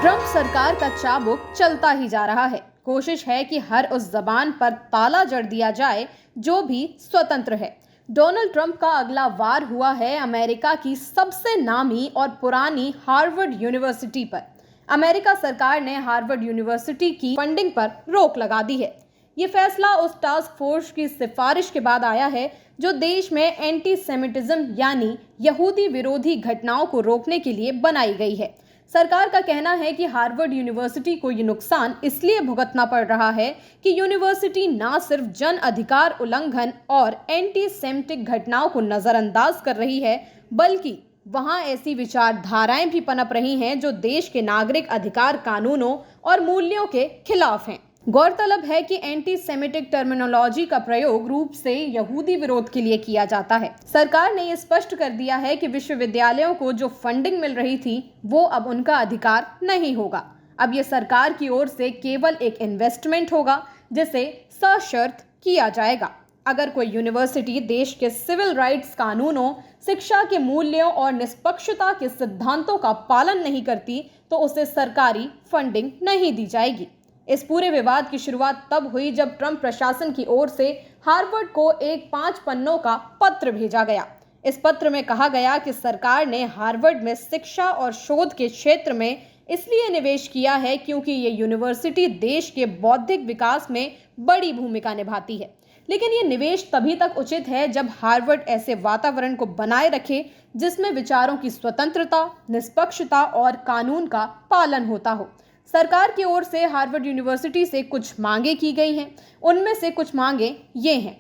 Trump सरकार का चाबुक चलता ही जा रहा है। कोशिश है कि हर उस जबान पर ताला जड़ दिया जाए जो भी स्वतंत्र है। डोनाल्ड ट्रंप का अगला वार हुआ है अमेरिका की सबसे नामी और पुरानी हार्वर्ड यूनिवर्सिटी पर। अमेरिका सरकार ने हार्वर्ड यूनिवर्सिटी की फंडिंग पर रोक लगा दी है। ये फैसला उस टास्क फोर्स की सिफारिश के बाद आया है जो देश में एंटी सेमिटिज्म यानी यहूदी विरोधी घटनाओं को रोकने के लिए बनाई गई है। सरकार का कहना है कि हार्वर्ड यूनिवर्सिटी को ये नुकसान इसलिए भुगतना पड़ रहा है कि यूनिवर्सिटी न सिर्फ जन अधिकार उल्लंघन और एंटी सेमिटिक घटनाओं को नजरअंदाज कर रही है, बल्कि वहां ऐसी विचारधाराएं भी पनप रही हैं जो देश के नागरिक अधिकार कानूनों और मूल्यों के खिलाफ हैं। गौरतलब है कि एंटी सेमिटिक टर्मिनोलॉजी का प्रयोग रूप से यहूदी विरोध के लिए किया जाता है। सरकार ने यह स्पष्ट कर दिया है कि विश्वविद्यालयों को जो फंडिंग मिल रही थी वो अब उनका अधिकार नहीं होगा। अब यह सरकार की ओर से केवल एक इन्वेस्टमेंट होगा जिसे सशर्त किया जाएगा। अगर कोई यूनिवर्सिटी देश के सिविल राइट्स कानूनों, शिक्षा के मूल्यों और निष्पक्षता के सिद्धांतों का पालन नहीं करती तो उसे सरकारी फंडिंग नहीं दी जाएगी। इस पूरे विवाद की शुरुआत तब हुई जब ट्रंप प्रशासन की ओर से हार्वर्ड को एक 5 पन्नों का पत्र भेजा गया। इस पत्र में कहा गया कि सरकार ने हार्वर्ड में शिक्षा और शोध के क्षेत्र में इसलिए निवेश किया है क्योंकि ये यूनिवर्सिटी देश के बौद्धिक विकास में बड़ी भूमिका निभाती है। लेकिन ये निवेश तभी तक उचित है जब हार्वर्ड ऐसे वातावरण को बनाए रखे जिसमें विचारों की स्वतंत्रता, निष्पक्षता और कानून का पालन होता हो। सरकार की ओर से हार्वर्ड यूनिवर्सिटी से कुछ मांगे की गई हैं। उनमें से कुछ मांगे ये हैं: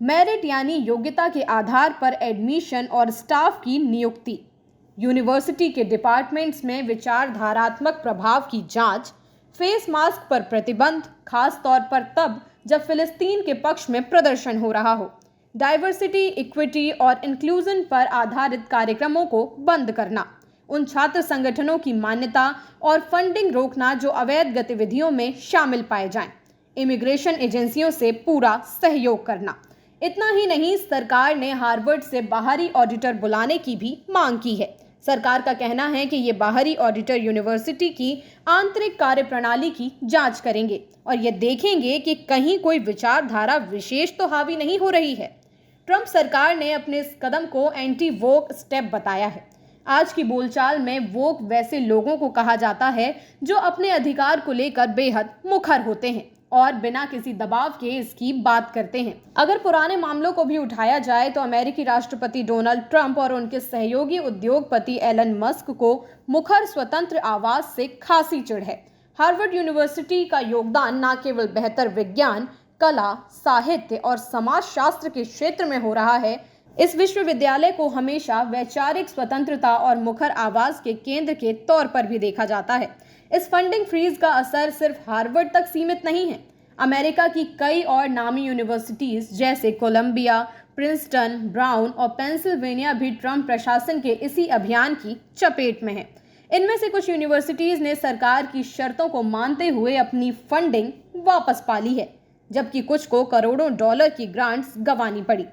मेरिट यानी योग्यता के आधार पर एडमिशन और स्टाफ की नियुक्ति, यूनिवर्सिटी के डिपार्टमेंट्स में विचारधारात्मक प्रभाव की जांच, फेस मास्क पर प्रतिबंध, खास तौर पर तब जब फिलिस्तीन के पक्ष में प्रदर्शन हो रहा हो, डाइवर्सिटी, इक्विटी और इंक्लूजन पर आधारित कार्यक्रमों को बंद करना, उन छात्र संगठनों की मान्यता और फंडिंग रोकना जो अवैध गतिविधियों में शामिल पाए जाएं, इमिग्रेशन एजेंसियों से पूरा सहयोग करना। इतना ही नहीं, सरकार ने हार्वर्ड से बाहरी ऑडिटर बुलाने की भी मांग की है। सरकार का कहना है कि ये बाहरी ऑडिटर यूनिवर्सिटी की आंतरिक कार्यप्रणाली की जांच करेंगे और ये देखेंगे कि कहीं कोई विचारधारा विशेष तो हावी नहीं हो रही है। ट्रंप सरकार ने अपने इस कदम को एंटी वोक स्टेप बताया है। आज की बोलचाल में वोक वैसे लोगों को कहा जाता है जो अपने अधिकार को लेकर बेहद मुखर होते हैं और बिना किसी दबाव के इसकी बात करते हैं। अगर पुराने मामलों को भी उठाया जाए तो अमेरिकी राष्ट्रपति डोनाल्ड ट्रंप और उनके सहयोगी उद्योगपति एलन मस्क को मुखर स्वतंत्र आवाज से खासी चिढ़ है। हार्वर्ड यूनिवर्सिटी का योगदान न केवल बेहतर विज्ञान, कला, साहित्य और समाजशास्त्र के क्षेत्र में हो रहा है, इस विश्वविद्यालय को हमेशा वैचारिक स्वतंत्रता और मुखर आवाज के केंद्र के तौर पर भी देखा जाता है। इस फंडिंग फ्रीज का असर सिर्फ हार्वर्ड तक सीमित नहीं है। अमेरिका की कई और नामी यूनिवर्सिटीज जैसे कोलंबिया, प्रिंसटन, ब्राउन और पेंसिल्वेनिया भी ट्रंप प्रशासन के इसी अभियान की चपेट में है। इनमें से कुछ यूनिवर्सिटीज ने सरकार की शर्तों को मानते हुए अपनी फंडिंग वापस पा ली है, जबकि कुछ को करोड़ों डॉलर की ग्रांट्स गंवानी पड़ी।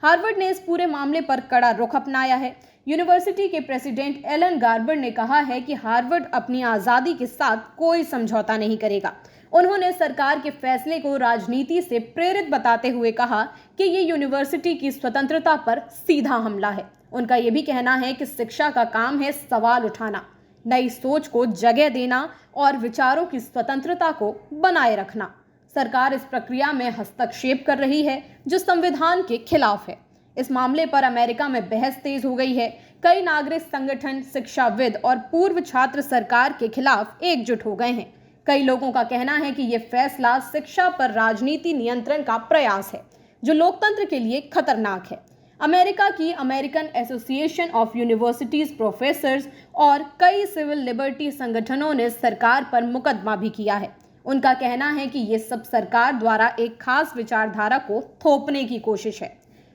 हार्वर्ड ने इस पूरे मामले पर कड़ा रुख अपनाया है। यूनिवर्सिटी के प्रेसिडेंट एलन गार्बर ने कहा है कि हार्वर्ड अपनी आज़ादी के साथ कोई समझौता नहीं करेगा। उन्होंने सरकार के फैसले को राजनीति से प्रेरित बताते हुए कहा कि ये यूनिवर्सिटी की स्वतंत्रता पर सीधा हमला है। उनका ये भी कहना है कि शिक्षा का काम है सवाल उठाना, नई सोच को जगह देना और विचारों की स्वतंत्रता को बनाए रखना। सरकार इस प्रक्रिया में हस्तक्षेप कर रही है जो संविधान के खिलाफ है। इस मामले पर अमेरिका में बहस तेज हो गई है। कई नागरिक संगठन, शिक्षाविद और पूर्व छात्र सरकार के खिलाफ एकजुट हो गए हैं। कई लोगों का कहना है कि यह फैसला शिक्षा पर राजनीति नियंत्रण का प्रयास है जो लोकतंत्र के लिए खतरनाक है। अमेरिका की American association of universities professors और कई सिविल लिबर्टी संगठनों ने सरकार पर मुकदमा भी किया है। उनका कहना है कि ये सब सरकार द्वारा एक खास विचारधारा को थोपने की कोशिश है।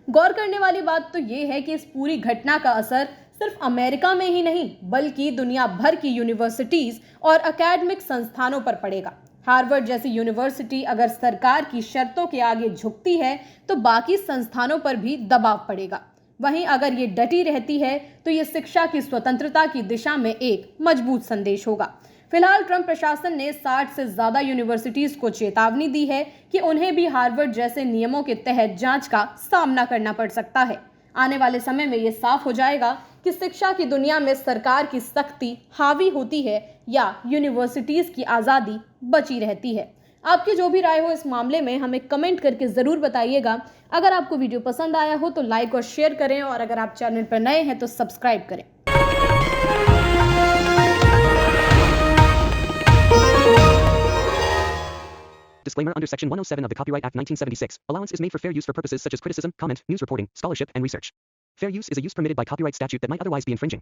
गौर करने वाली बात तो ये है कि इस पूरी घटना का असर सिर्फ अमेरिका में ही नहीं बल्कि दुनिया भर की यूनिवर्सिटीज और एकेडमिक संस्थानों पर पड़ेगा। हार्वर्ड जैसी यूनिवर्सिटी अगर सरकार की शर्तों के आगे झुकती है तो बाकी संस्थानों पर भी दबाव पड़ेगा। वहीं अगर ये डटी रहती है तो ये शिक्षा की स्वतंत्रता की दिशा में एक मजबूत संदेश होगा। फिलहाल ट्रंप प्रशासन ने 60 से ज्यादा यूनिवर्सिटीज को चेतावनी दी है कि उन्हें भी हार्वर्ड जैसे नियमों के तहत जांच का सामना करना पड़ सकता है। आने वाले समय में ये साफ हो जाएगा कि शिक्षा की दुनिया में सरकार की सख्ती हावी होती है या यूनिवर्सिटीज की आज़ादी बची रहती है। आपकी जो भी राय हो इस मामले में हमें कमेंट करके ज़रूर बताइएगा। अगर आपको वीडियो पसंद आया हो तो लाइक और शेयर करें, और अगर आप चैनल पर नए हैं तो सब्सक्राइब करें। Disclaimer under Section 107 of the Copyright Act 1976, allowance is made for fair use for purposes such as criticism, comment, news reporting, scholarship, and research. Fair use is a use permitted by copyright statute that might otherwise be infringing.